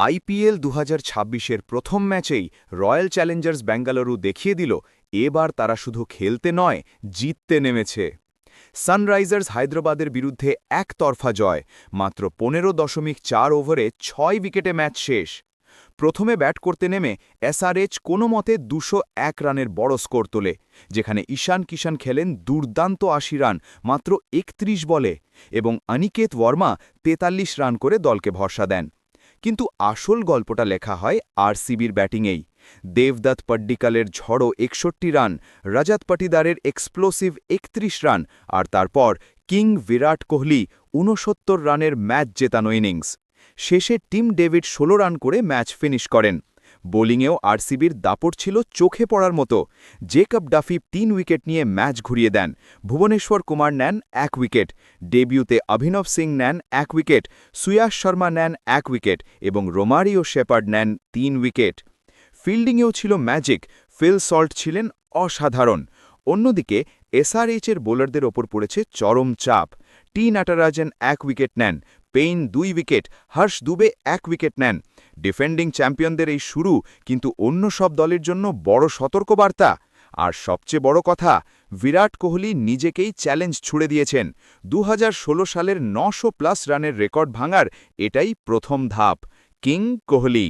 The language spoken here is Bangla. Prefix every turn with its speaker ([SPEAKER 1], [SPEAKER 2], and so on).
[SPEAKER 1] আইপিএল ২০২৬-এর প্রথম ম্যাচেই রয়্যাল চ্যালেঞ্জার্স বেঙ্গালুরু দেখিয়ে দিল এবার তারা শুধু খেলতে নয় জিততে নেমেছে। সানরাইজার্স হায়দ্রাবাদের বিরুদ্ধে একতরফা জয়, মাত্র ১৫.৪ ওভারে ৬ উইকেটে ম্যাচ শেষ। প্রথমে ব্যাট করতে নেমে এসআরএইচ কোনোমতে ২০১ রানের বড় স্কোর তোলে, যেখানে ঈশান কিষান খেলেন দুর্দান্ত ৮০ রান মাত্র ৩১ বলে এবং অনিকেত ওয়ার্মা ৪৩ রান করে দলকে ভরসা দেন। কিন্তু আসল গল্পটা লেখা হয় আরসিবির ব্যাটিংয়েই। দেবদত্ত পড্ডিকালের ঝড়ো ৬১ রান, রজত পাটিদারের এক্সপ্লোসিভ ৩১ রান, আর তারপর কিং বিরাট কোহলি ৬৯ রানের ম্যাচ জেতানো ইনিংস। শেষে টিম ডেভিড ১৬ রান করে ম্যাচ ফিনিশ করেন। বোলিংয়েও আরসিবির দাপট ছিল চোখে পড়ার মতো। জেকব ডাফি ৩ উইকেট নিয়ে ম্যাচ ঘুরিয়ে দেন, ভুবনেশ্বর কুমার নেন ১ উইকেট, ডেবিউতে অভিনব সিং নেন ১ উইকেট, সুয়াস শর্মা নেন ১ উইকেট এবং রোমারিও শেপার্ড নেন ৩ উইকেট। ফিল্ডিংয়েও ছিল ম্যাজিক, ফিল সল্ট ছিলেন অসাধারণ। অন্যদিকে এসআরএইচের বোলারদের ওপর পড়েছে চরম চাপ। টি নটরাজন ১ উইকেট নেন, Paine ২ wicket, Harsh Dubey ১ wicket নেন। ডিফেন্ডিং চ্যাম্পিয়নদের এই শুরু কিন্তু অন্য সব দলের জন্য বড় সতর্কবার্তা। আর সবচেয়ে বড় কথা, বিরাট কোহলি নিজেকেই চ্যালেঞ্জ ছুড়ে দিয়েছেন। ২০১৬ সালের ৯০০+ রানের রেকর্ড ভাঙার এটাই প্রথম ধাপ। কিং কোহলি।